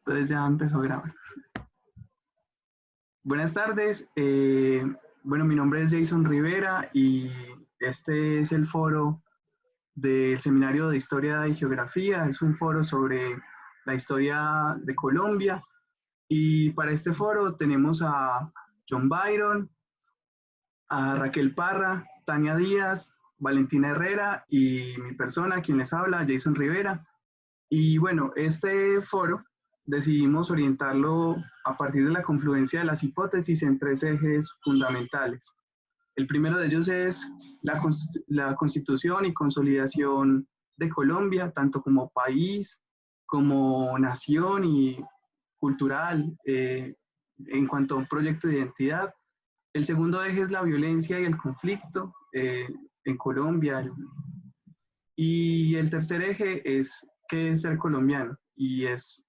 Entonces ya empezó a grabar. Buenas tardes. Bueno, mi nombre es Jason Rivera y este es el foro del Seminario de Historia y Geografía. Es un foro sobre la historia de Colombia. Y para este foro tenemos a John Byron, a Raquel Parra, Tania Díaz, Valentina Herrera y mi persona, quien les habla, Jason Rivera. Y bueno, este foro decidimos orientarlo a partir de la confluencia de las hipótesis en tres ejes fundamentales. El primero de ellos es la constitución y consolidación de Colombia, tanto como país, como nación y cultural, en cuanto a un proyecto de identidad. El segundo eje es la violencia y el conflicto en Colombia. Y el tercer eje es qué es ser colombiano y es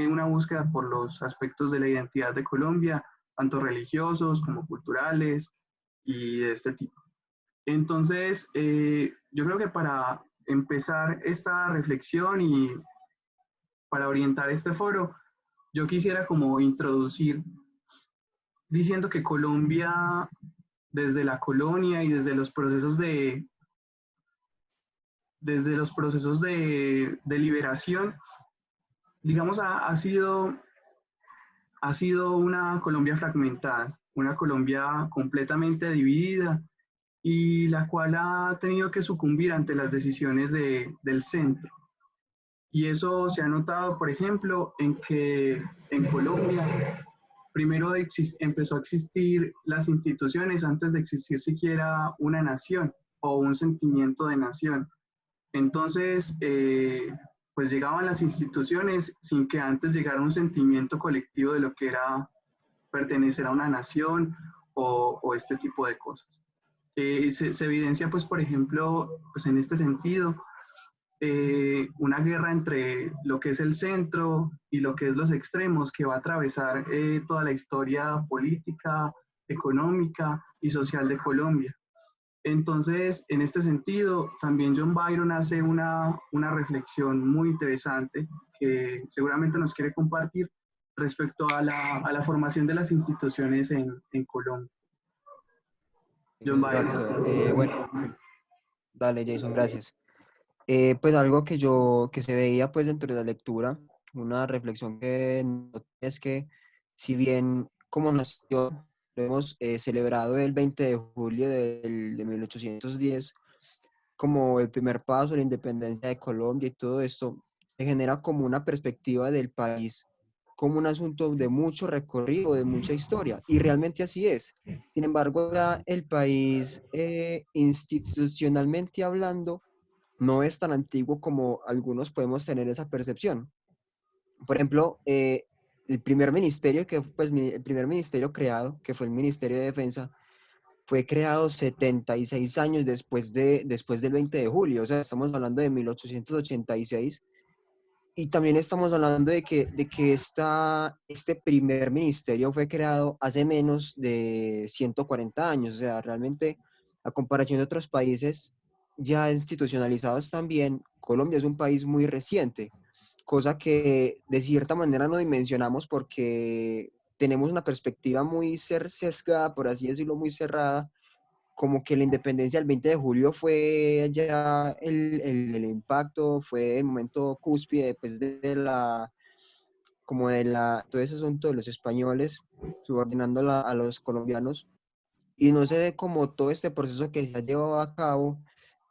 una búsqueda por los aspectos de la identidad de Colombia, tanto religiosos como culturales y de este tipo. Entonces, yo creo que para empezar esta reflexión y para orientar este foro, yo quisiera como introducir diciendo que Colombia, desde la colonia y desde los procesos de liberación, digamos, ha sido una Colombia fragmentada, una Colombia completamente dividida y la cual ha tenido que sucumbir ante las decisiones del centro. Y eso se ha notado, por ejemplo, en que en Colombia primero empezó a existir las instituciones antes de existir siquiera una nación o un sentimiento de nación. Entonces, pues llegaban las instituciones sin que antes llegara un sentimiento colectivo de lo que era pertenecer a una nación o este tipo de cosas. Se evidencia, pues, por ejemplo, pues en este sentido, una guerra entre lo que es el centro y lo que es los extremos que va a atravesar toda la historia política, económica y social de Colombia. Entonces, en este sentido, también John Byron hace una reflexión muy interesante que seguramente nos quiere compartir respecto a la formación de las instituciones en Colombia. John Exacto. Byron. Bueno, dale, Jason, gracias. Pues algo que se veía pues dentro de la lectura, una reflexión que noté es que si bien como nación lo hemos celebrado el 20 de julio de 1810 como el primer paso a la independencia de Colombia y todo esto, se genera como una perspectiva del país como un asunto de mucho recorrido, de mucha historia, y realmente así es. Sin embargo, ya el país, institucionalmente hablando, no es tan antiguo como algunos podemos tener esa percepción. Por ejemplo, el primer ministerio el primer ministerio creado, que fue el Ministerio de Defensa, fue creado 76 años después del 20 de julio, o sea, estamos hablando de 1886. Y también estamos hablando de que este primer ministerio fue creado hace menos de 140 años. O sea, realmente, a comparación de otros países ya institucionalizados también, Colombia es un país muy reciente, cosa que de cierta manera no dimensionamos porque tenemos una perspectiva muy sesgada, por así decirlo, muy cerrada, como que la independencia del 20 de julio fue ya el impacto, fue el momento cúspide después todo ese asunto de los españoles subordinando a los colombianos, y no se ve como todo este proceso que se ha llevado a cabo,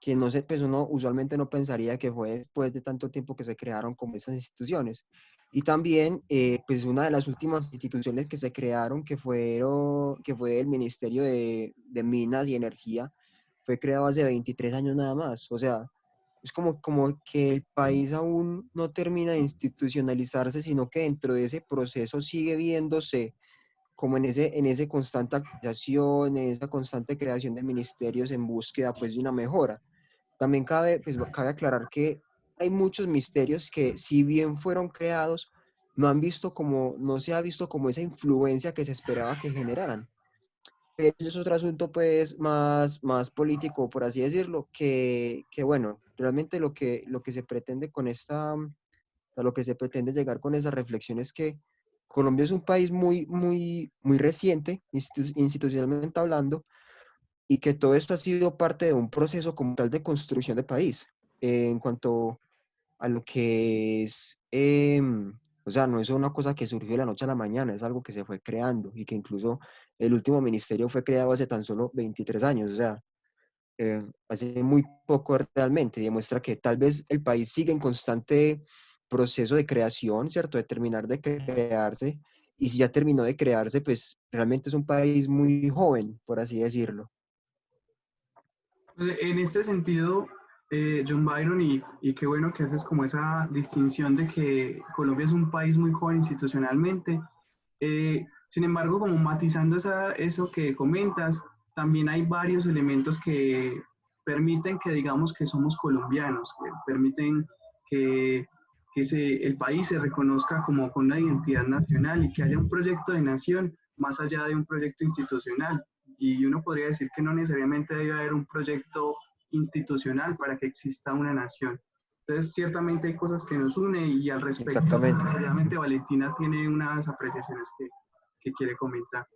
que no sé, pues uno usualmente no pensaría que fue después de tanto tiempo que se crearon como esas instituciones. Y también, pues una de las últimas instituciones que se crearon, que fue el Ministerio de Minas y Energía, fue creado hace 23 años nada más. O sea, es como que el país aún no termina de institucionalizarse, sino que dentro de ese proceso sigue viéndose como en ese constante actualización, en esa constante creación de ministerios en búsqueda pues de una mejora. También cabe aclarar que hay muchos ministerios que si bien fueron creados, no se ha visto como esa influencia que se esperaba que generaran. Pero eso es otro asunto pues más político, por así decirlo, que bueno, realmente lo que se pretende A lo que se pretende llegar con esa reflexión es que Colombia es un país muy reciente, institucionalmente hablando, y que todo esto ha sido parte de un proceso como tal de construcción de país. En cuanto a lo que es, o sea, no es una cosa que surgió de la noche a la mañana, es algo que se fue creando y que incluso el último ministerio fue creado hace tan solo 23 años, o sea, hace muy poco realmente, y demuestra que tal vez el país sigue en constante proceso de creación, ¿cierto? De terminar de crearse, y si ya terminó de crearse, pues realmente es un país muy joven, por así decirlo. En este sentido, John Byron, y qué bueno que haces como esa distinción de que Colombia es un país muy joven institucionalmente. Sin embargo, como matizando eso que comentas, también hay varios elementos que permiten que digamos que somos colombianos, que permiten que, el país se reconozca como con una identidad nacional y que haya un proyecto de nación más allá de un proyecto institucional. Y uno podría decir que no necesariamente debe haber un proyecto institucional para que exista una nación. Entonces, ciertamente hay cosas que nos unen y al respecto, Exactamente. seguramente Valentina tiene unas apreciaciones que quiere comentar.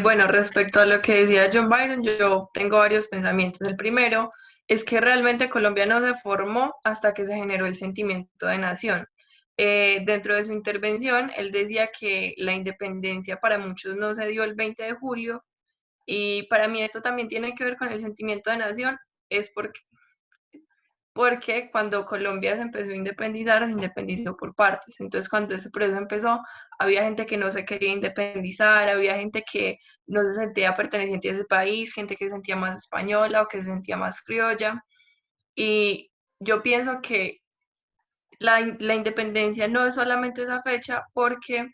Bueno, respecto a lo que decía John Byron, yo tengo varios pensamientos. El primero es que realmente Colombia no se formó hasta que se generó el sentimiento de nación. Dentro de su intervención, él decía que la independencia para muchos no se dio el 20 de julio y para mí esto también tiene que ver con el sentimiento de nación, es porque cuando Colombia se empezó a independizar, se independizó por partes. Entonces, cuando ese proceso empezó, había gente que no se quería independizar, había gente que no se sentía perteneciente a ese país, gente que se sentía más española o que se sentía más criolla. Y yo pienso que la independencia no es solamente esa fecha porque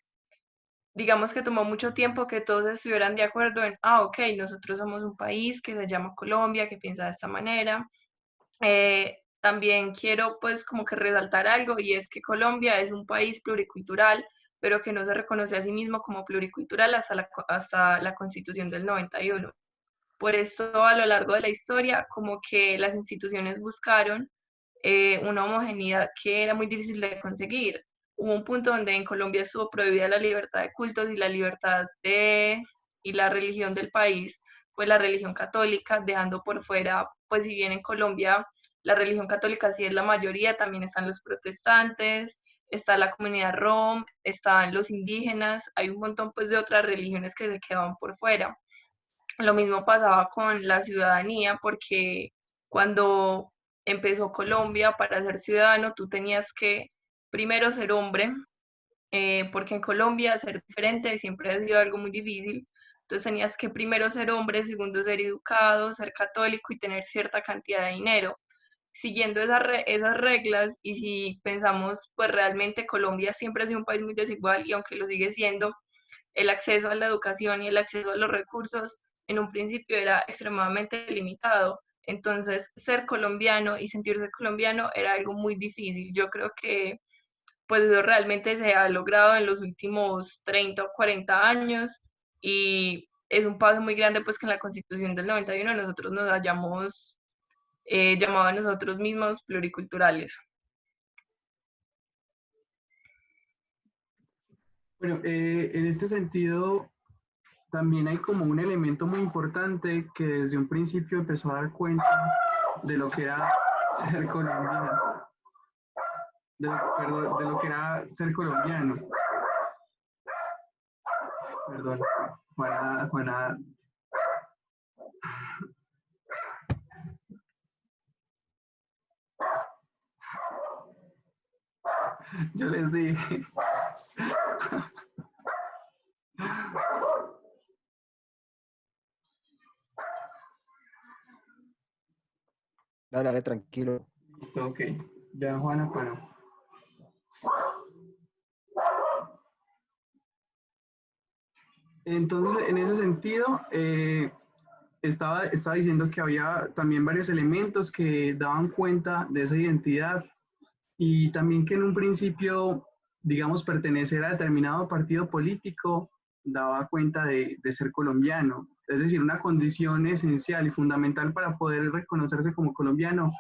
digamos que tomó mucho tiempo que todos estuvieran de acuerdo en, ok, nosotros somos un país que se llama Colombia, que piensa de esta manera. También quiero pues como que resaltar algo y es que Colombia es un país pluricultural, pero que no se reconoce a sí mismo como pluricultural hasta la Constitución del 91. Por eso a lo largo de la historia como que las instituciones buscaron una homogeneidad que era muy difícil de conseguir. Hubo un punto donde en Colombia estuvo prohibida la libertad de cultos y la libertad y la religión del país fue la religión católica, dejando por fuera, pues si bien en Colombia la religión católica sí es la mayoría, también están los protestantes, está la comunidad rom, están los indígenas, hay un montón pues de otras religiones que se quedaban por fuera. Lo mismo pasaba con la ciudadanía, porque cuando empezó Colombia, para ser ciudadano, tú tenías que primero ser hombre, porque en Colombia ser diferente siempre ha sido algo muy difícil. Entonces tenías que primero ser hombre, segundo ser educado, ser católico y tener cierta cantidad de dinero. Siguiendo esas reglas y si pensamos, pues realmente Colombia siempre ha sido un país muy desigual y aunque lo sigue siendo, el acceso a la educación y el acceso a los recursos en un principio era extremadamente limitado. Entonces, ser colombiano y sentirse colombiano era algo muy difícil. Yo creo que pues eso realmente se ha logrado en los últimos 30 o 40 años y es un paso muy grande pues que en la Constitución del 91 nosotros nos hayamos llamado a nosotros mismos pluriculturales. Bueno, en este sentido, también hay como un elemento muy importante que desde un principio empezó a dar cuenta de lo que era ser colombiano, perdón, de lo que era ser colombiano. Perdón, Juana, yo les dije. Dale, dale, tranquilo. Listo, ok. Ya, Juana, bueno. Entonces, en ese sentido, estaba diciendo que había también varios elementos que daban cuenta de esa identidad y también que en un principio, digamos, pertenecer a determinado partido político daba cuenta de ser colombiano. Es decir, una condición esencial y fundamental para poder reconocerse como colombiano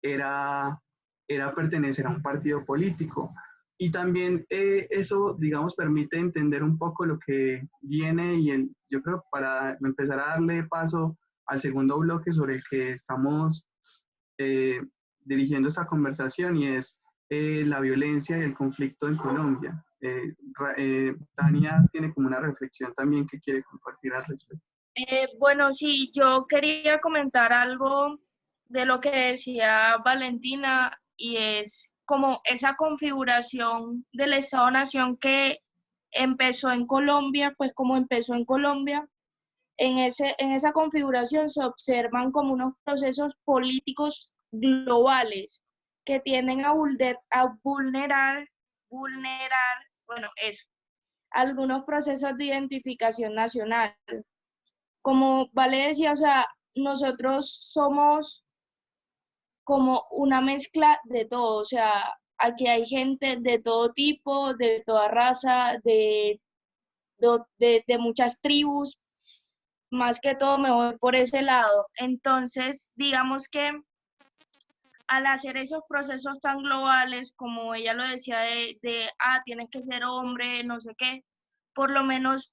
era era pertenecer a un partido político. Y también eso, digamos, permite entender un poco lo que viene y yo creo para empezar a darle paso al segundo bloque sobre el que estamos eh, dirigiendo esta conversación y es la violencia y el conflicto en Colombia. Tania tiene como una reflexión también que quiere compartir al respecto. Bueno, sí, yo quería comentar algo de lo que decía Valentina y es como esa configuración del Estado-Nación que empezó en Colombia, pues como empezó en Colombia, en esa configuración se observan como unos procesos políticos globales que tienden a vulnerar, bueno, eso, algunos procesos de identificación nacional. Como Vale decía, o sea, nosotros somos como una mezcla de todo, o sea, aquí hay gente de todo tipo, de toda raza, de muchas tribus, más que todo me voy por ese lado. Entonces, digamos que al hacer esos procesos tan globales, como ella lo decía, tienes que ser hombre, no sé qué, por lo menos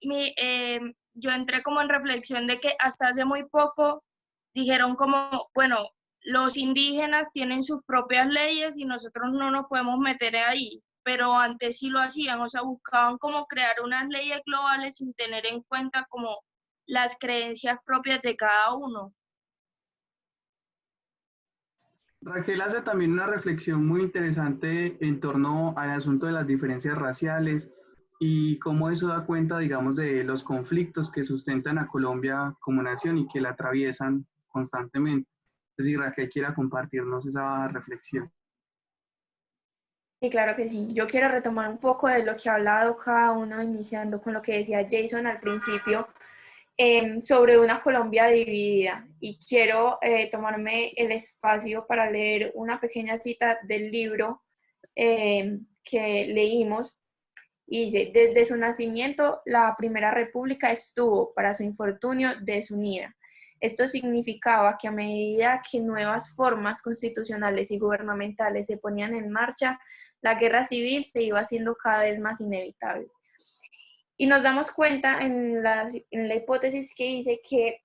yo entré como en reflexión de que hasta hace muy poco dijeron como, bueno, los indígenas tienen sus propias leyes y nosotros no nos podemos meter ahí, pero antes sí lo hacían, o sea, buscaban como crear unas leyes globales sin tener en cuenta como las creencias propias de cada uno. Raquel hace también una reflexión muy interesante en torno al asunto de las diferencias raciales y cómo eso da cuenta, digamos, de los conflictos que sustentan a Colombia como nación y que la atraviesan constantemente. Es decir, Raquel quiera compartirnos esa reflexión. Sí, claro que sí. Yo quiero retomar un poco de lo que ha hablado cada uno, iniciando con lo que decía Jason al principio, sobre una Colombia dividida. Y quiero tomarme el espacio para leer una pequeña cita del libro que leímos. Y dice, desde su nacimiento, la Primera República estuvo, para su infortunio, desunida. Esto significaba que a medida que nuevas formas constitucionales y gubernamentales se ponían en marcha, la guerra civil se iba haciendo cada vez más inevitable. Y nos damos cuenta en la hipótesis que dice que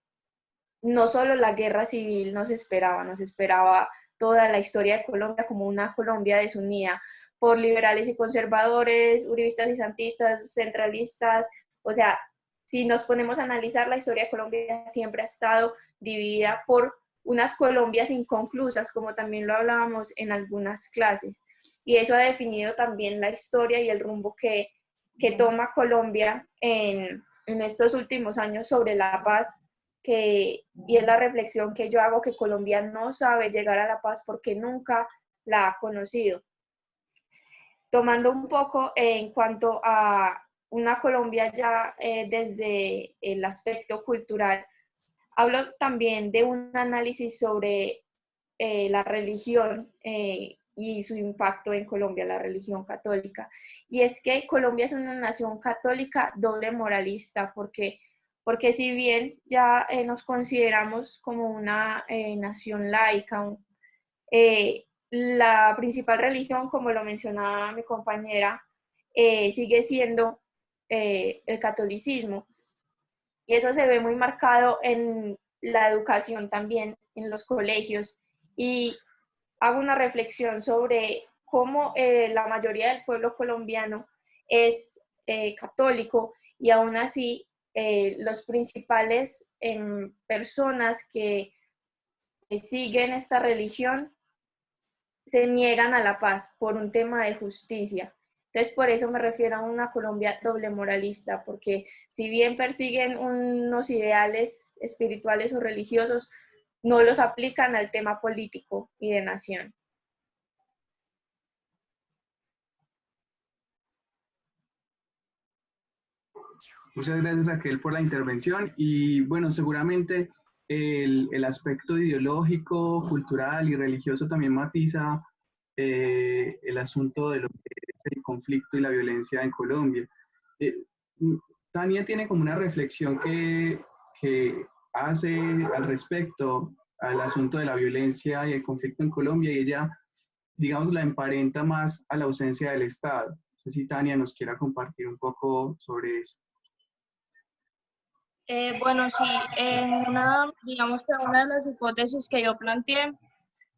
no solo la guerra civil nos esperaba toda la historia de Colombia como una Colombia desunida por liberales y conservadores, uribistas y santistas, centralistas. O sea, si nos ponemos a analizar, la historia de Colombia siempre ha estado dividida por unas Colombias inconclusas, como también lo hablábamos en algunas clases. Y eso ha definido también la historia y el rumbo que toma Colombia en estos últimos años sobre la paz, y es la reflexión que yo hago, que Colombia no sabe llegar a la paz porque nunca la ha conocido. Tomando un poco en cuanto a una Colombia ya desde el aspecto cultural, hablo también de un análisis sobre la religión y su impacto en Colombia, la religión católica. Y es que Colombia es una nación católica doble moralista, porque si bien ya nos consideramos como una nación laica, la principal religión, como lo mencionaba mi compañera, sigue siendo el catolicismo. Y eso se ve muy marcado en la educación también, en los colegios. Y hago una reflexión sobre cómo la mayoría del pueblo colombiano es católico y aún así los principales personas que siguen esta religión se niegan a la paz por un tema de justicia. Entonces, por eso me refiero a una Colombia doble moralista, porque si bien persiguen unos ideales espirituales o religiosos, no los aplican al tema político y de nación. Muchas gracias, Raquel, por la intervención y bueno, seguramente el aspecto ideológico, cultural y religioso también matiza el asunto de lo que es el conflicto y la violencia en Colombia. Eh, Tania tiene como una reflexión que hace al respecto al asunto de la violencia y el conflicto en Colombia y ella digamos, la emparenta más a la ausencia del Estado. No sé si Tania nos quiera compartir un poco sobre eso. Bueno, sí, digamos que una de las hipótesis que yo planteé,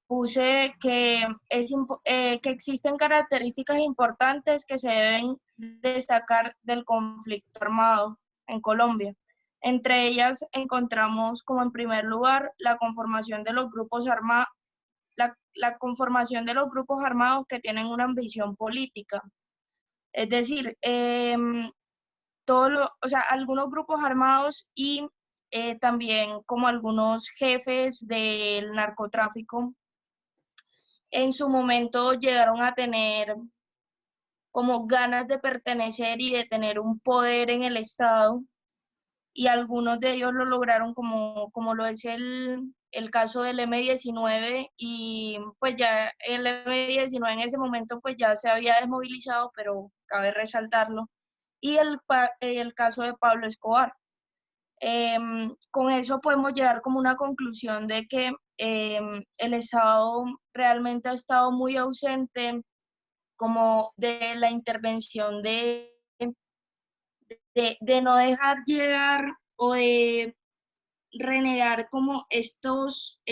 puse que, que existen características importantes que se deben destacar del conflicto armado en Colombia. Entre ellas encontramos como en primer lugar la conformación de los grupos armados, la conformación de los grupos armados que tienen una ambición política. Es decir, o sea, algunos grupos armados y también como algunos jefes del narcotráfico en su momento llegaron a tener como ganas de pertenecer y de tener un poder en el Estado, y algunos de ellos lo lograron como lo es el caso del M-19, y pues ya el M-19 en ese momento pues ya se había desmovilizado, pero cabe resaltarlo, y el caso de Pablo Escobar. Con eso podemos llegar como una conclusión de que el Estado realmente ha estado muy ausente como de la intervención de no dejar llegar o de renegar como estos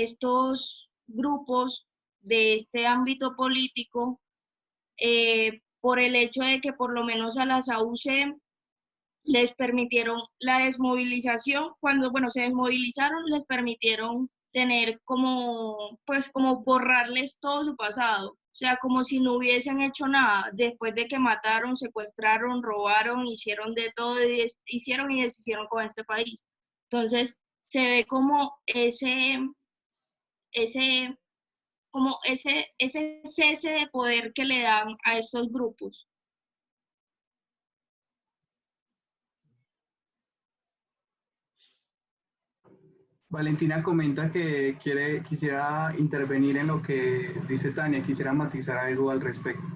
grupos de este ámbito político, por el hecho de que por lo menos a las AUC les permitieron la desmovilización. Cuando, bueno, se desmovilizaron, les permitieron tener como, pues como borrarles todo su pasado. O sea, como si no hubiesen hecho nada, después de que mataron, secuestraron, robaron, hicieron de todo, hicieron y deshicieron con este país. Entonces, se ve como ese, ese cese de poder que le dan a estos grupos. Valentina comenta que quisiera intervenir en lo que dice Tania, quisiera matizar algo al respecto.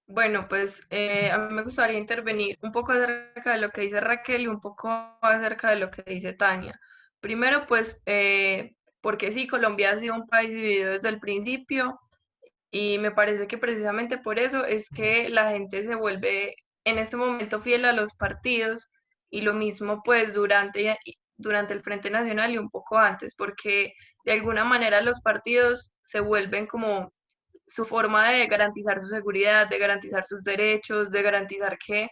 Bueno, pues a mí me gustaría intervenir un poco acerca de lo que dice Raquel y un poco acerca de lo que dice Tania. Primero, pues, porque sí, Colombia ha sido un país dividido desde el principio, y me parece que precisamente por eso es que la gente se vuelve en este momento fiel a los partidos, y lo mismo pues durante el Frente Nacional y un poco antes, porque de alguna manera los partidos se vuelven como su forma de garantizar su seguridad, de garantizar sus derechos, de garantizar que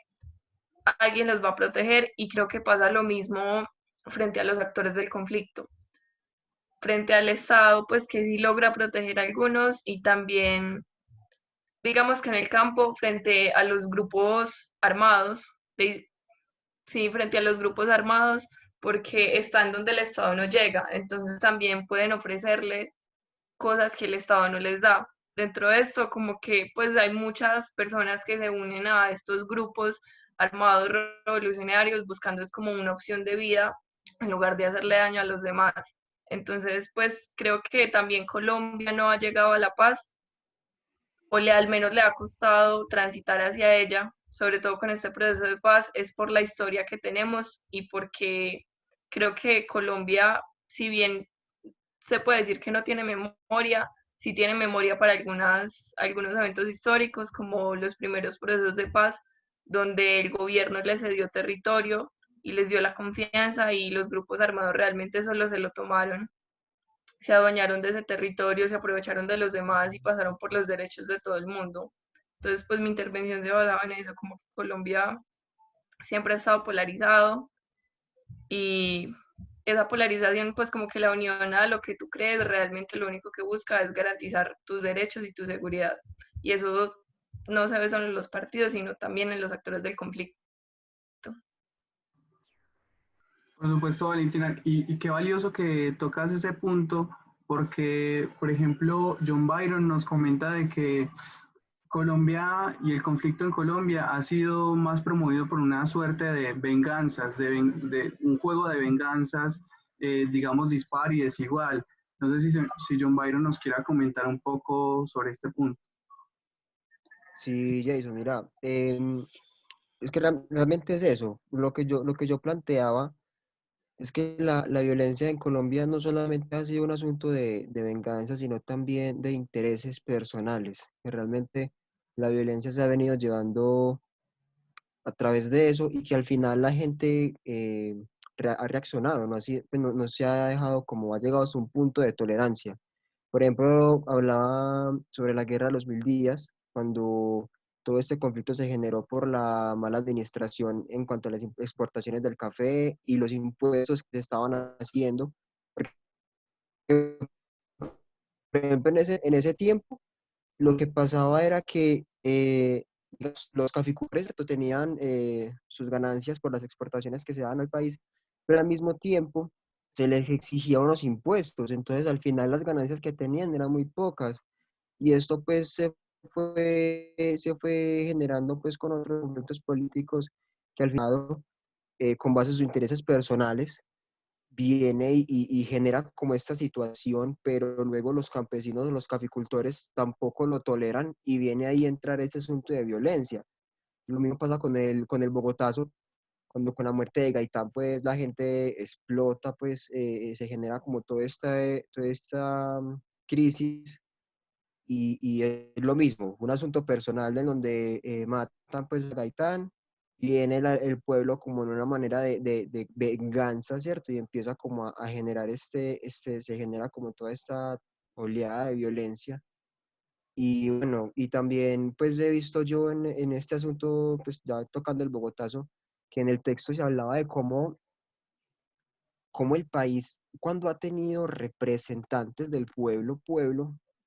alguien los va a proteger, y creo que pasa lo mismo frente a los actores del conflicto. Frente al Estado, pues que sí logra proteger a algunos, y también, digamos que en el campo, frente a los grupos armados, sí, frente a los grupos armados, porque están donde el Estado no llega, entonces también pueden ofrecerles cosas que el Estado no les da. Dentro de esto, como que pues hay muchas personas que se unen a estos grupos armados revolucionarios buscando es como una opción de vida en lugar de hacerle daño a los demás. Entonces, pues creo que también Colombia no ha llegado a la paz, o al menos le ha costado transitar hacia ella, sobre todo con este proceso de paz, es por la historia que tenemos y porque creo que Colombia, si bien se puede decir que no tiene memoria, sí tiene memoria para algunos eventos históricos, como los primeros procesos de paz, donde el gobierno les cedió territorio y les dio la confianza, y los grupos armados realmente solo se lo tomaron, se adueñaron de ese territorio, se aprovecharon de los demás y pasaron por los derechos de todo el mundo. Entonces, pues mi intervención se basaba en eso, como que Colombia siempre ha estado polarizado, y esa polarización, pues como que la unión a lo que tú crees, realmente lo único que busca es garantizar tus derechos y tu seguridad. Y eso no se ve solo en los partidos, sino también en los actores del conflicto. Por supuesto, Valentina, y qué valioso que tocas ese punto, porque, por ejemplo, John Byron nos comenta de que Colombia y el conflicto en Colombia ha sido más promovido por una suerte de venganzas, de un juego de venganzas, digamos, dispar y desigual. No sé si John Byron nos quiera comentar un poco sobre este punto. Sí, Jason, mira, es que realmente es eso, lo que yo planteaba Es que la violencia en Colombia no solamente ha sido un asunto de venganza, sino también de intereses personales, que realmente la violencia se ha venido llevando a través de eso y que al final la gente ha reaccionado, ¿no? Así, pues, no se ha dejado como ha llegado hasta un punto de tolerancia. Por ejemplo, hablaba sobre la guerra de los 1000 días, cuando todo este conflicto se generó por la mala administración en cuanto a las exportaciones del café y los impuestos que se estaban haciendo. Porque, por ejemplo, en ese tiempo, lo que pasaba era que los caficultores ¿cierto? Tenían sus ganancias por las exportaciones que se daban al país, pero al mismo tiempo se les exigía unos impuestos, entonces al final las ganancias que tenían eran muy pocas, y esto pues se fue generando pues con otros conflictos políticos que al final, con base en sus intereses personales, viene y genera como esta situación, pero luego los campesinos, los caficultores tampoco lo toleran y viene ahí a entrar ese asunto de violencia. Lo mismo pasa con el Bogotazo, cuando con la muerte de Gaitán, pues la gente explota, pues se genera como toda esta crisis y es lo mismo, un asunto personal en donde matan pues a Gaitán y viene el pueblo como en una manera de venganza, ¿cierto? Y empieza como a generar se genera como toda esta oleada de violencia. Y bueno, y también pues he visto yo en este asunto, pues ya tocando el Bogotazo, que en el texto se hablaba de cómo el país, cuando ha tenido representantes del pueblo,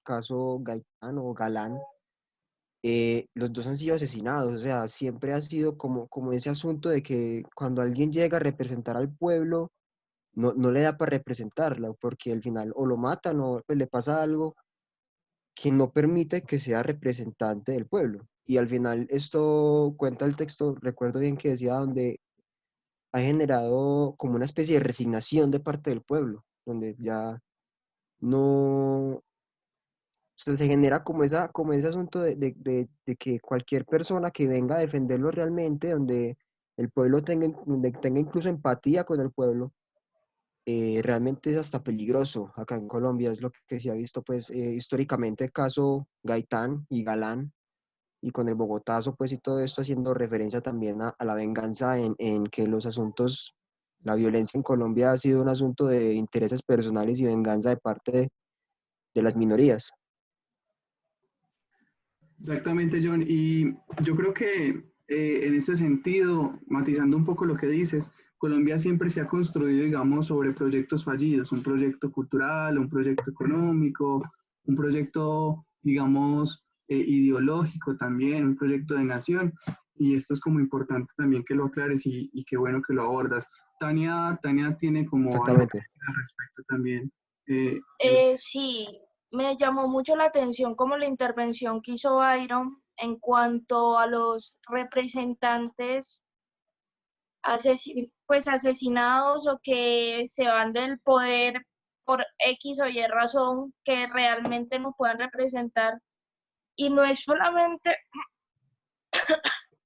caso Gaitán o Galán, los dos han sido asesinados, o sea, siempre ha sido como ese asunto de que cuando alguien llega a representar al pueblo, no le da para representarlo, porque al final o lo matan o pues, le pasa algo que no permite que sea representante del pueblo. Y al final esto cuenta el texto, recuerdo bien que decía, donde ha generado como una especie de resignación de parte del pueblo, donde ya no, sea, se genera como ese asunto de que cualquier persona que venga a defenderlo realmente, donde el pueblo donde tenga incluso empatía con el pueblo, realmente es hasta peligroso. Acá en Colombia es lo que se ha visto, pues, históricamente, el caso Gaitán y Galán, y con el Bogotazo, pues, y todo esto haciendo referencia también a la venganza en que los asuntos, la violencia en Colombia ha sido un asunto de intereses personales y venganza de parte de las minorías. Exactamente, John. Y yo creo que en este sentido, matizando un poco lo que dices, Colombia siempre se ha construido, digamos, sobre proyectos fallidos, un proyecto cultural, un proyecto económico, un proyecto, digamos, ideológico también, un proyecto de nación. Y esto es como importante también que lo aclares y qué bueno que lo abordas. Tania tiene como algo que Exactamente. decir al respecto también. Eh, Sí, me llamó mucho la atención como la intervención que hizo Byron en cuanto a los representantes pues asesinados o que se van del poder por X o Y razón que realmente nos puedan representar. Y no es solamente,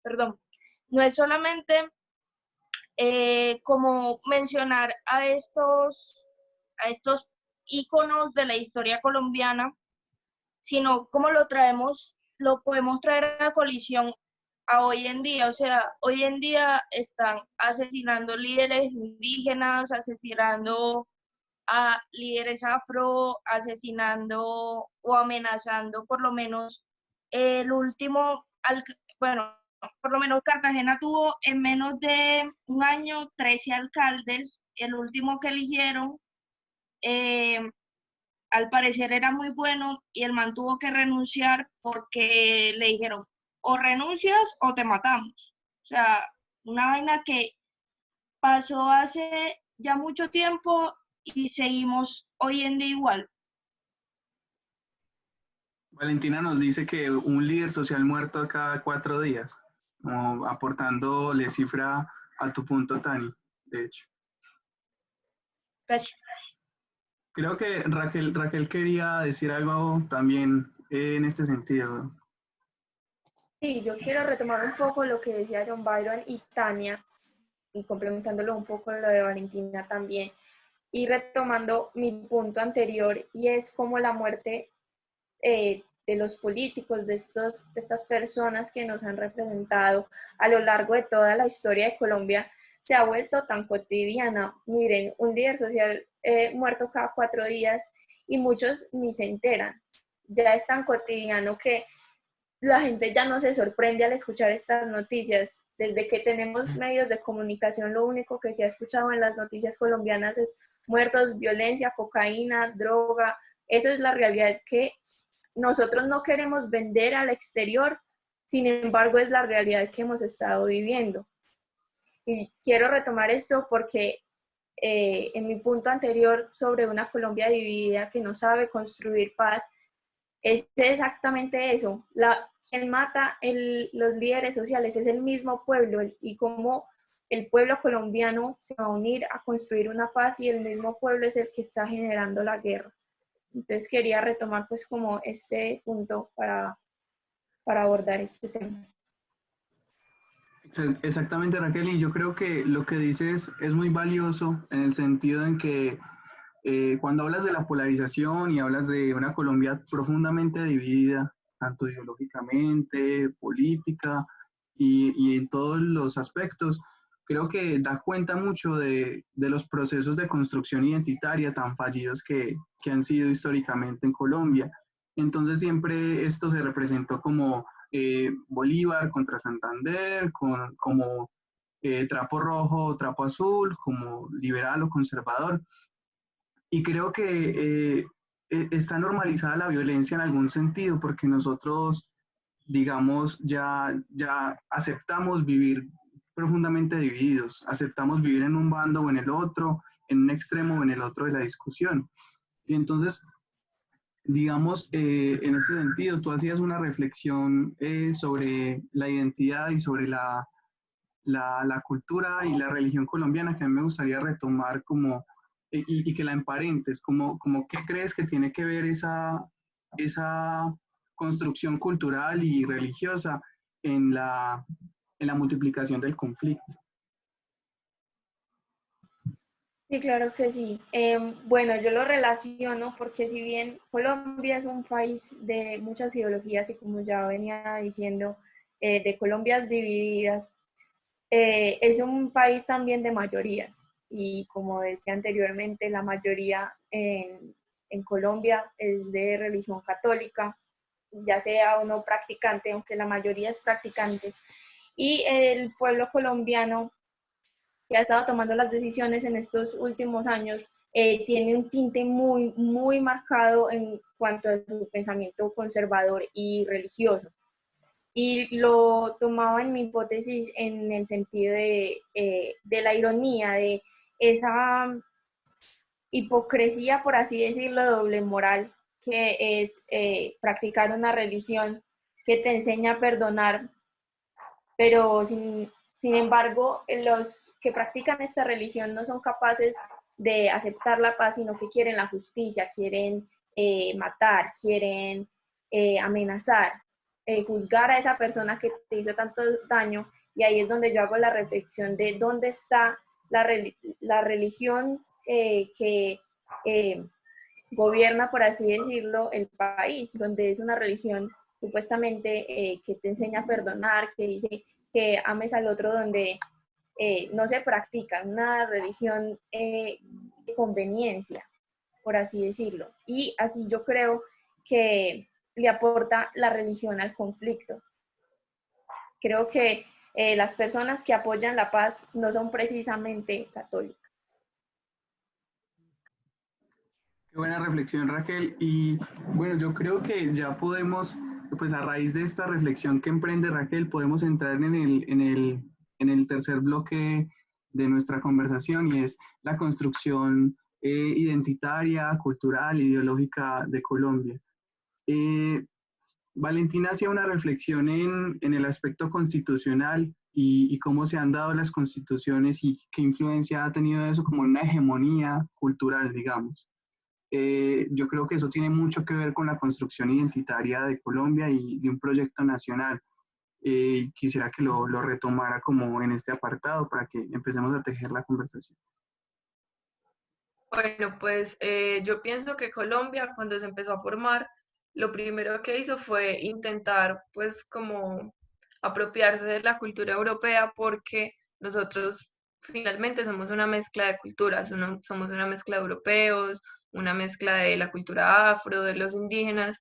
perdón, no es solamente como mencionar a estos íconos de la historia colombiana, sino como lo podemos traer a colisión a hoy en día. O sea, hoy en día están asesinando líderes indígenas, asesinando a líderes afro, asesinando o amenazando por lo menos el último, bueno, por lo menos Cartagena tuvo en menos de un año 13 alcaldes, el último que eligieron eh, al parecer era muy bueno y el man tuvo que renunciar porque le dijeron o renuncias o te matamos. O sea, una vaina que pasó hace ya mucho tiempo y seguimos hoy en día igual. Valentina nos dice que un líder social muerto cada 4 días, como aportándole cifra a tu punto, Tani, de hecho. Gracias. Creo que Raquel quería decir algo también en este sentido. Sí, yo quiero retomar un poco lo que decía John Byron y Tania. y complementándolo un poco lo de Valentina también, y retomando mi punto anterior, y es como la muerte de los políticos, de estas personas que nos han representado a lo largo de toda la historia de Colombia, se ha vuelto tan cotidiana. Miren, un líder social muerto cada 4 días y muchos ni se enteran. Ya es tan cotidiano que la gente ya no se sorprende al escuchar estas noticias. Desde que tenemos medios de comunicación, lo único que se ha escuchado en las noticias colombianas es muertos, violencia, cocaína, droga. Esa es la realidad que nosotros no queremos vender al exterior, sin embargo es la realidad que hemos estado viviendo. Y quiero retomar esto porque en mi punto anterior sobre una Colombia dividida que no sabe construir paz, es exactamente eso. Quien mata los líderes sociales es el mismo pueblo, y cómo el pueblo colombiano se va a unir a construir una paz y el mismo pueblo es el que está generando la guerra. Entonces quería retomar pues como este punto para abordar este tema. Exactamente, Raquel, y yo creo que lo que dices es muy valioso en el sentido en que cuando hablas de la polarización y hablas de una Colombia profundamente dividida, tanto ideológicamente, política y en todos los aspectos, creo que da cuenta mucho de los procesos de construcción identitaria tan fallidos que han sido históricamente en Colombia. Entonces siempre esto se representó como Bolívar contra Santander, como trapo rojo o trapo azul, como liberal o conservador. Y creo que está normalizada la violencia en algún sentido, porque nosotros, digamos, ya aceptamos vivir profundamente divididos, aceptamos vivir en un bando o en el otro, en un extremo o en el otro de la discusión. Y entonces, digamos, en ese sentido, tú hacías una reflexión sobre la identidad y sobre la cultura y la religión colombiana que a mí me gustaría retomar como, y que la emparentes, como qué crees que tiene que ver esa construcción cultural y religiosa en la multiplicación del conflicto. Sí, claro que sí. Bueno, yo lo relaciono porque si bien Colombia es un país de muchas ideologías y como ya venía diciendo, de Colombias divididas, es un país también de mayorías y como decía anteriormente, la mayoría en Colombia es de religión católica, ya sea o no practicante, aunque la mayoría es practicante. Y el pueblo colombiano que ha estado tomando las decisiones en estos últimos años tiene un tinte muy, muy marcado en cuanto a su pensamiento conservador y religioso. Y lo tomaba en mi hipótesis en el sentido de la ironía, de esa hipocresía, por así decirlo, doble moral, que es practicar una religión que te enseña a perdonar, pero sin embargo, los que practican esta religión no son capaces de aceptar la paz, sino que quieren la justicia, quieren matar, quieren amenazar, juzgar a esa persona que te hizo tanto daño. Y ahí es donde yo hago la reflexión de dónde está la religión que gobierna, por así decirlo, el país, donde es una religión supuestamente que te enseña a perdonar, que dice que ames al otro, donde no se practica una religión de conveniencia, por así decirlo. Y así yo creo que le aporta la religión al conflicto. Creo que las personas que apoyan la paz no son precisamente católicas. Qué buena reflexión, Raquel. Y bueno, yo creo que ya podemos, pues a raíz de esta reflexión que emprende Raquel, podemos entrar en el tercer bloque de nuestra conversación y es la construcción identitaria, cultural, ideológica de Colombia. Valentina hacía una reflexión en el aspecto constitucional y cómo se han dado las constituciones y qué influencia ha tenido eso como una hegemonía cultural, digamos. Yo creo que eso tiene mucho que ver con la construcción identitaria de Colombia y de un proyecto nacional. Quisiera que lo retomara como en este apartado para que empecemos a tejer la conversación. Bueno, pues yo pienso que Colombia cuando se empezó a formar, lo primero que hizo fue intentar pues como apropiarse de la cultura europea porque nosotros finalmente somos una mezcla de culturas, somos una mezcla de europeos, una mezcla de la cultura afro, de los indígenas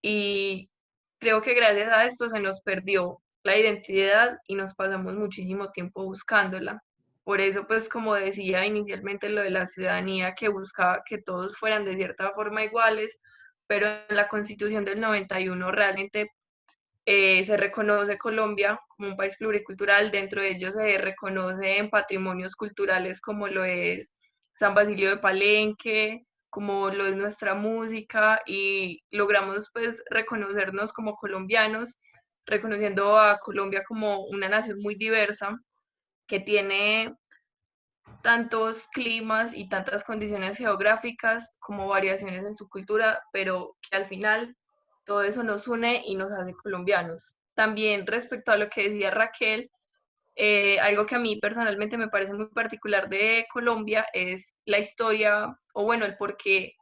y creo que gracias a esto se nos perdió la identidad y nos pasamos muchísimo tiempo buscándola. Por eso, pues como decía inicialmente lo de la ciudadanía que buscaba que todos fueran de cierta forma iguales, pero en la Constitución del 91 realmente se reconoce Colombia como un país pluricultural, dentro de ellos se reconoce en patrimonios culturales como lo es San Basilio de Palenque, como lo es nuestra música y logramos pues reconocernos como colombianos, reconociendo a Colombia como una nación muy diversa que tiene tantos climas y tantas condiciones geográficas como variaciones en su cultura, pero que al final todo eso nos une y nos hace colombianos. También respecto a lo que decía Raquel, algo que a mí personalmente me parece muy particular de Colombia es la historia, o bueno, el porqué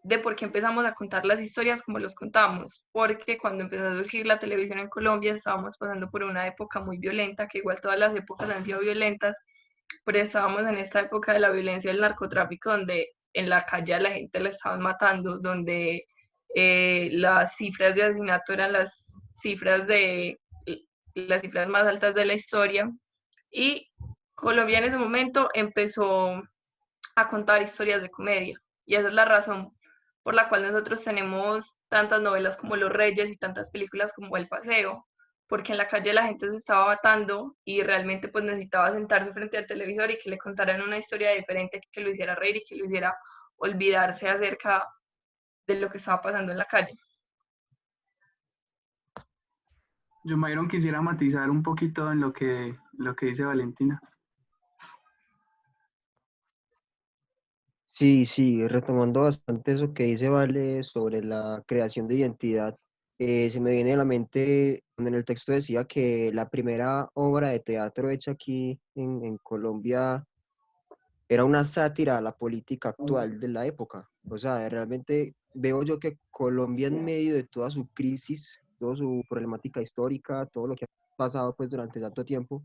de por qué empezamos a contar las historias como los contamos, porque cuando empezó a surgir la televisión en Colombia estábamos pasando por una época muy violenta, que igual todas las épocas han sido violentas, pero estábamos en esta época de la violencia del narcotráfico donde en la calle a la gente la estaban matando, donde las cifras de asesinato eran las cifras más altas de la historia y Colombia en ese momento empezó a contar historias de comedia y esa es la razón por la cual nosotros tenemos tantas novelas como Los Reyes y tantas películas como El Paseo, porque en la calle la gente se estaba matando y realmente pues necesitaba sentarse frente al televisor y que le contaran una historia diferente que lo hiciera reír y que lo hiciera olvidarse acerca de lo que estaba pasando en la calle. Yo, Myron, quisiera matizar un poquito en lo que dice Valentina. Sí, sí, retomando bastante eso que dice Vale sobre la creación de identidad, se me viene a la mente cuando en el texto decía que la primera obra de teatro hecha aquí en Colombia era una sátira a la política actual de la época. O sea, realmente veo yo que Colombia en medio de toda su crisis, toda su problemática histórica, todo lo que ha pasado pues durante tanto tiempo,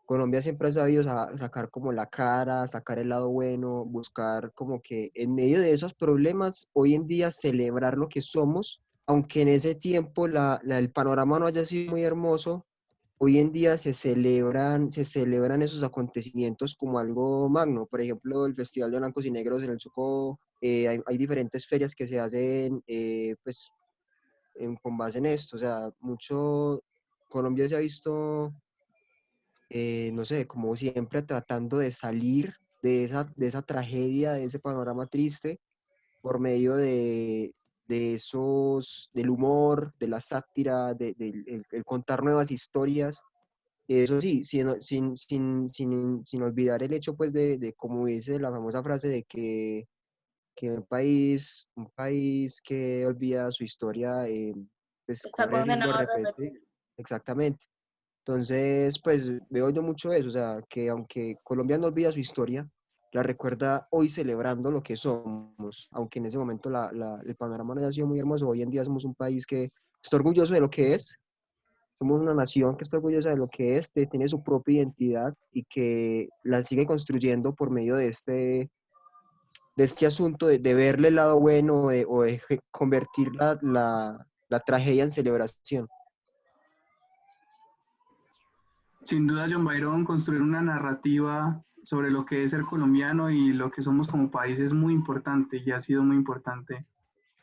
Colombia siempre ha sabido sacar como la cara, sacar el lado bueno, buscar como que en medio de esos problemas, hoy en día celebrar lo que somos, aunque en ese tiempo el panorama no haya sido muy hermoso, hoy en día se celebran esos acontecimientos como algo magno. Por ejemplo, el Festival de Blancos y Negros en el Chocó, hay diferentes ferias que se hacen pues con base en esto, o sea, Colombia se ha visto no sé, como siempre tratando de salir de esa tragedia, de ese panorama triste, por medio del humor, de la sátira, el contar nuevas historias. Eso sí, sin olvidar el hecho, pues, como dice la famosa frase de que un país que olvida su historia, pues Está corre el riesgo de condenado a repetir. repetir. Exactamente. Entonces, pues veo yo mucho eso, o sea, que aunque Colombia no olvida su historia, la recuerda hoy celebrando lo que somos, aunque en ese momento el panorama no haya sido muy hermoso, hoy en día somos un país que está orgulloso de lo que es, somos una nación que está orgullosa de lo que es, tiene su propia identidad y que la sigue construyendo por medio de este asunto de verle el lado bueno o de convertir la tragedia en celebración. Sin duda, John Byron, construir una narrativa sobre lo que es ser colombiano y lo que somos como país es muy importante y ha sido muy importante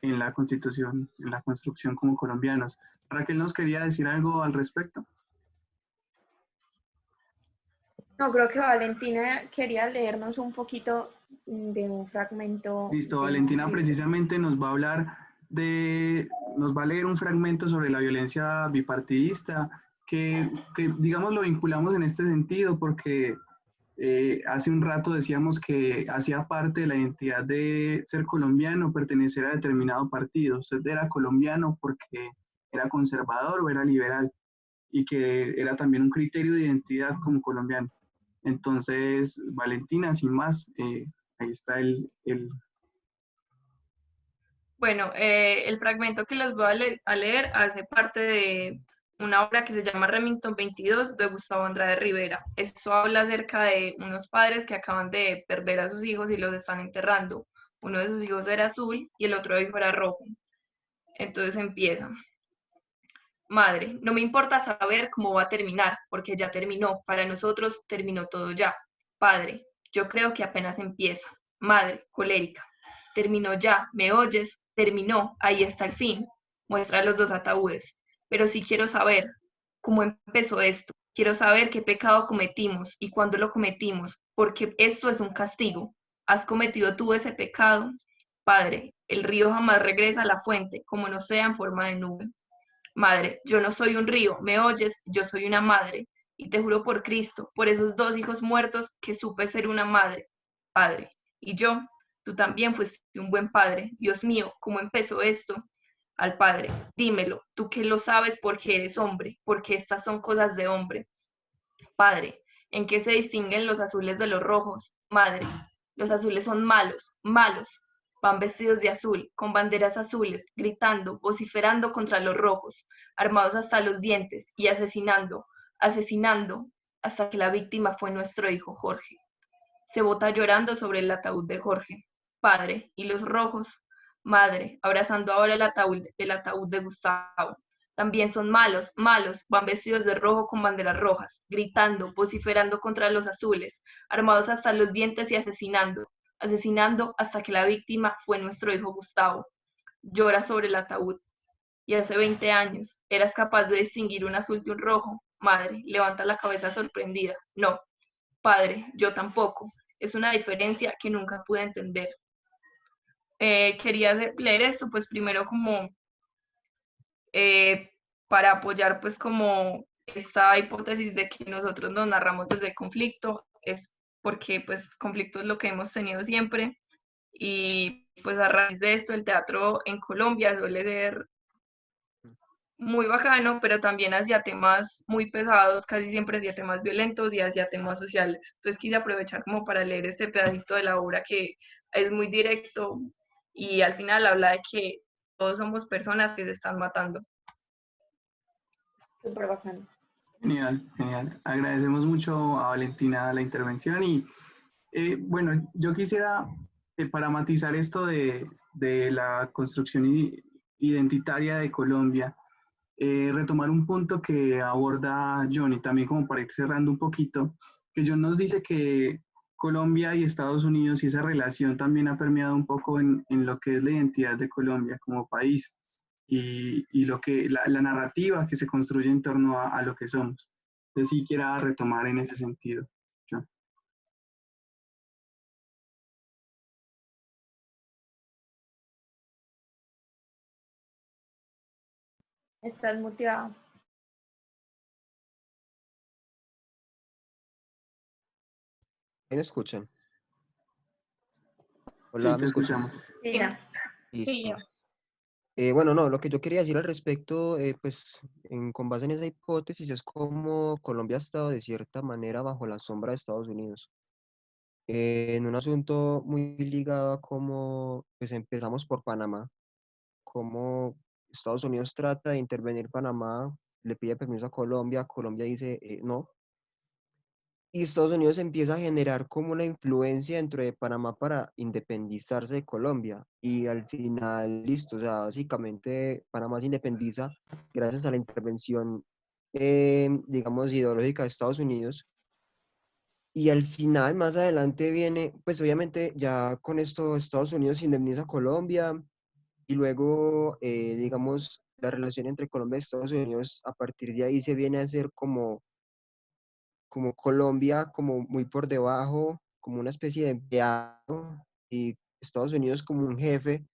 en la Constitución, en la construcción como colombianos. Raquel nos quería decir algo al respecto. No, creo que Valentina quería leernos un poquito de un fragmento Listo, de un Valentina libro. precisamente nos va a leer un fragmento sobre la violencia bipartidista, que digamos lo vinculamos en este sentido porque hace un rato decíamos que hacía parte de la identidad de ser colombiano, pertenecer a determinado partido. Usted era colombiano porque era conservador o era liberal. y que era también un criterio de identidad como colombiano. Entonces, Valentina, sin más, ahí está Bueno, el fragmento que les voy a leer hace parte de una obra que se llama Remington 22 de Gustavo Andrade Rivera. Esto habla acerca de unos padres que acaban de perder a sus hijos y los están enterrando. Uno de sus hijos era azul y el otro hijo era rojo. Entonces empieza. Madre, no me importa saber cómo va a terminar, porque ya terminó. Para nosotros terminó todo ya. Padre, yo creo que apenas empieza. Madre, colérica. Terminó ya, ¿me oyes? Terminó, ahí está el fin. Muestra los dos ataúdes. Pero sí quiero saber cómo empezó esto. Quiero saber qué pecado cometimos y cuándo lo cometimos, porque esto es un castigo. ¿Has cometido tú ese pecado? Padre, el río jamás regresa a la fuente, como no sea en forma de nube. Madre, yo no soy un río, ¿me oyes? Yo soy una madre. Y te juro por Cristo, por esos dos hijos muertos, que supe ser una madre, padre. Y yo, tú también fuiste un buen padre. Dios mío, ¿cómo empezó esto? Al padre, dímelo, tú que lo sabes porque eres hombre, porque estas son cosas de hombre. Padre, ¿en qué se distinguen los azules de los rojos? Madre, los azules son malos, malos. Van vestidos de azul, con banderas azules, gritando, vociferando contra los rojos, armados hasta los dientes y asesinando, asesinando, hasta que la víctima fue nuestro hijo Jorge. Se bota llorando sobre el ataúd de Jorge. Padre, ¿y los rojos? Madre, abrazando ahora el ataúd de Gustavo. También son malos, malos, van vestidos de rojo con banderas rojas, gritando, vociferando contra los azules, armados hasta los dientes y asesinando, asesinando hasta que la víctima fue nuestro hijo Gustavo. Llora sobre el ataúd. Y hace 20 años, ¿eras capaz de distinguir un azul de un rojo? Madre, levanta la cabeza sorprendida. No. Padre, yo tampoco. Es una diferencia que nunca pude entender. Quería leer esto, pues primero como eh, para apoyar pues como esta hipótesis de que nosotros nos narramos desde el conflicto, es porque pues conflicto es lo que hemos tenido siempre y pues a raíz de esto el teatro en Colombia suele ser muy bacano, pero también hacia temas muy pesados, casi siempre hacia temas violentos y hacia temas sociales. Entonces quise aprovechar como para leer este pedacito de la obra que es muy directo y al final habla de que todos somos personas que se están matando. Súper bacano. genial, genial. Agradecemos mucho a Valentina la intervención y bueno, yo quisiera, para matizar esto de la construcción identitaria de Colombia, retomar un punto que aborda Johnny, también como para ir cerrando un poquito, que John nos dice que Colombia y Estados Unidos y esa relación también ha permeado un poco en lo que es la identidad de Colombia como país y lo que, la narrativa que se construye en torno a lo que somos. Entonces sí quiera retomar en ese sentido, John. Estás muteado. ¿Me escuchan? Sí, Hola, ¿me te escuchan? escuchamos. Sí, ya. Sí, Listo. yo. Bueno, no, lo que yo quería decir al respecto, pues con base en esa hipótesis, es como Colombia ha estado de cierta manera bajo la sombra de Estados Unidos, en un asunto muy ligado a cómo, pues empezamos por Panamá, cómo Estados Unidos trata de intervenir Panamá, le pide permiso a Colombia, Colombia dice no, y Estados Unidos empieza a generar como una influencia dentro de Panamá para independizarse de Colombia. Y al final, listo, o sea, básicamente Panamá se independiza gracias a la intervención, digamos, ideológica de Estados Unidos. Y al final, más adelante viene, pues obviamente ya con esto Estados Unidos indemniza a Colombia y luego, digamos, la relación entre Colombia y Estados Unidos a partir de ahí se viene a hacer como Colombia como muy por debajo, como una especie de empleado, y Estados Unidos como un jefe,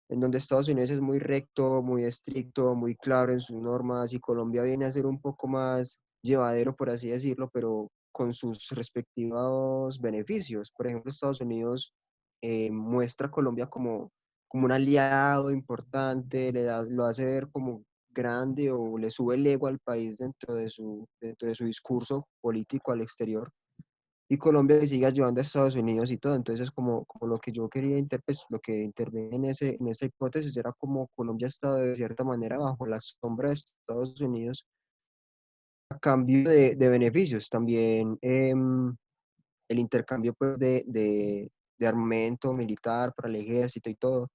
en donde Estados Unidos es muy recto, muy estricto, muy claro en sus normas, y Colombia viene a ser un poco más llevadero, por así decirlo, pero con sus respectivos beneficios. Por ejemplo, Estados Unidos muestra a Colombia como un aliado importante, lo hace ver como grande o le sube el ego al país dentro de su discurso político al exterior. Y Colombia que sigue ayudando a Estados Unidos y todo. Entonces, como lo que yo quería lo que intervenía en esa hipótesis era como Colombia ha estado de cierta manera bajo la sombra de Estados Unidos a cambio de beneficios. También el intercambio pues, de armamento militar para el ejército y todo.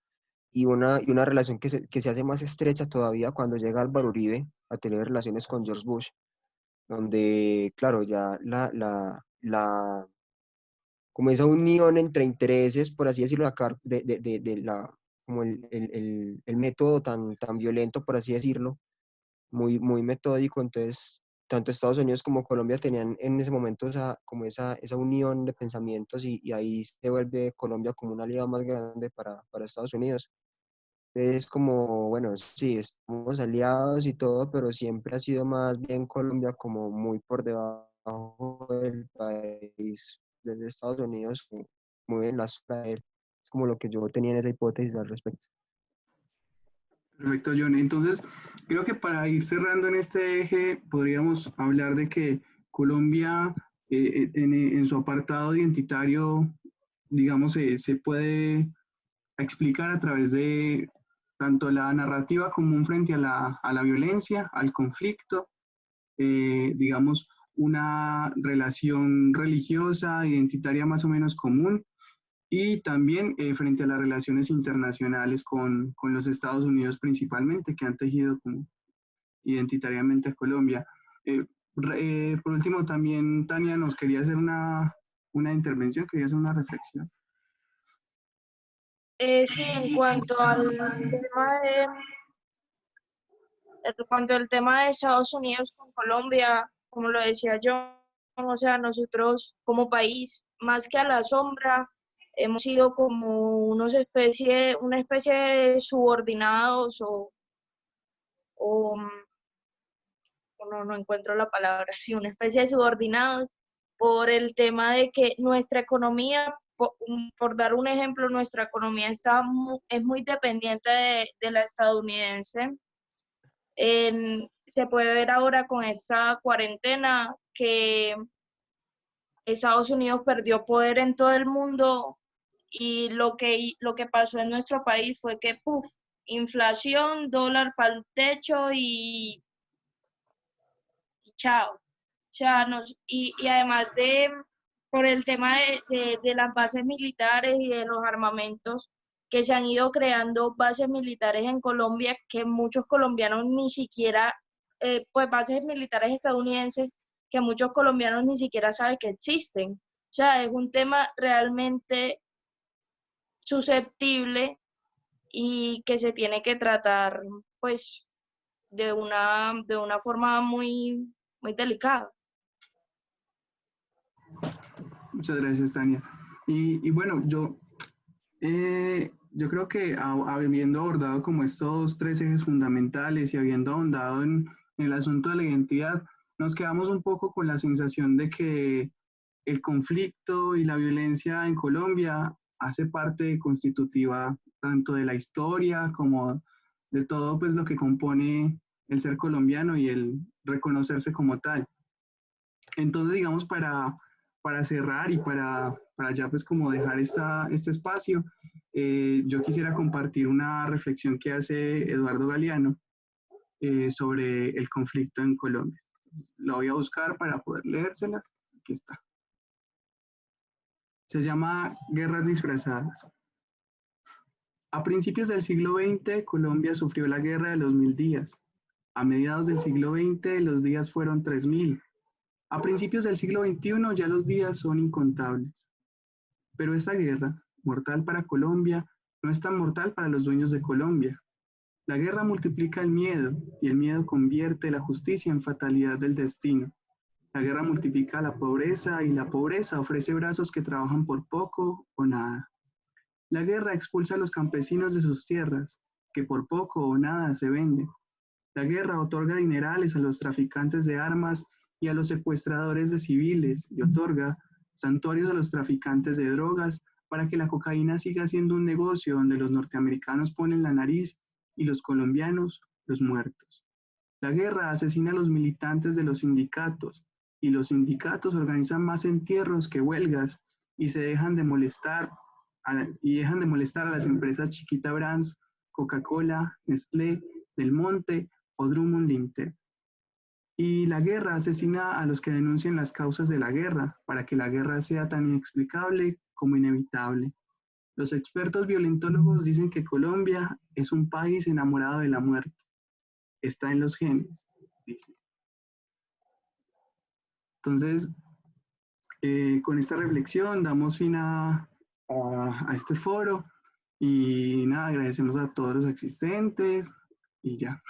Y una relación que se hace más estrecha todavía cuando llega Álvaro Uribe a tener relaciones con George Bush, donde, claro, ya como esa unión entre intereses, por así decirlo, como el método tan violento, por así decirlo, muy metódico. Entonces, tanto Estados Unidos como Colombia tenían en ese momento esa unión de pensamientos y ahí se vuelve Colombia como una aliado más grande para Estados Unidos. Es como, bueno, sí, estamos aliados y todo, pero siempre ha sido más bien Colombia como muy por debajo del país, desde Estados Unidos, muy en la sombra de él. Es como lo que yo tenía en esa hipótesis al respecto. Perfecto, John. Entonces, creo que para ir cerrando en este eje, podríamos hablar de que Colombia, en su apartado identitario, digamos, se puede explicar a través de tanto la narrativa común frente a la violencia, al conflicto, digamos, una relación religiosa, identitaria más o menos común, y también frente a las relaciones internacionales con los Estados Unidos principalmente, que han tejido como identitariamente a Colombia. Por último, también Tania nos quería hacer una intervención, quería hacer una reflexión. Sí, en cuanto al tema de Estados Unidos con Colombia, como lo decía yo, o sea, nosotros como país, más que a la sombra, hemos sido como una especie de subordinados o no encuentro la palabra, sí, una especie de subordinados por el tema de que nuestra economía, por dar un ejemplo, nuestra economía es muy dependiente de la estadounidense. Se puede ver ahora con esta cuarentena que Estados Unidos perdió poder en todo el mundo y lo que pasó en nuestro país fue que, puff, inflación, dólar para el techo y chao. O sea, y además por el tema de las bases militares y de los armamentos, que se han ido creando bases militares en Colombia que muchos colombianos ni siquiera, pues bases militares estadounidenses que muchos colombianos ni siquiera saben que existen. O sea, es un tema realmente susceptible y que se tiene que tratar, pues, de una forma muy delicada. Muchas gracias, Tania. Y bueno, yo creo que habiendo abordado como estos tres ejes fundamentales y habiendo ahondado en el asunto de la identidad, nos quedamos un poco con la sensación de que el conflicto y la violencia en Colombia hace parte constitutiva tanto de la historia como de todo pues lo que compone el ser colombiano y el reconocerse como tal. Entonces, digamos, para cerrar y para ya pues como dejar este espacio, yo quisiera compartir una reflexión que hace Eduardo Galeano sobre el conflicto en Colombia. Lo voy a buscar para poder leérselas. Aquí está. Se llama Guerras disfrazadas. A principios del siglo XX, Colombia sufrió la guerra de los 1000 días. A mediados del siglo XX, los días fueron 3000. A principios del siglo XXI ya los días son incontables. Pero esta guerra, mortal para Colombia, no es tan mortal para los dueños de Colombia. La guerra multiplica el miedo y el miedo convierte la justicia en fatalidad del destino. La guerra multiplica la pobreza y la pobreza ofrece brazos que trabajan por poco o nada. La guerra expulsa a los campesinos de sus tierras, que por poco o nada se venden. La guerra otorga dinerales a los traficantes de armas y a los secuestradores de civiles y otorga santuarios a los traficantes de drogas para que la cocaína siga siendo un negocio donde los norteamericanos ponen la nariz y los colombianos los muertos. La guerra asesina a los militantes de los sindicatos y los sindicatos organizan más entierros que huelgas y dejan de molestar a las empresas Chiquita Brands, Coca-Cola, Nestlé, Del Monte o Drummond Limited. Y la guerra asesina a los que denuncian las causas de la guerra para que la guerra sea tan inexplicable como inevitable. Los expertos violentólogos dicen que Colombia es un país enamorado de la muerte. Está en los genes, dice. Entonces, con esta reflexión damos fin a este foro y nada, agradecemos a todos los asistentes y ya.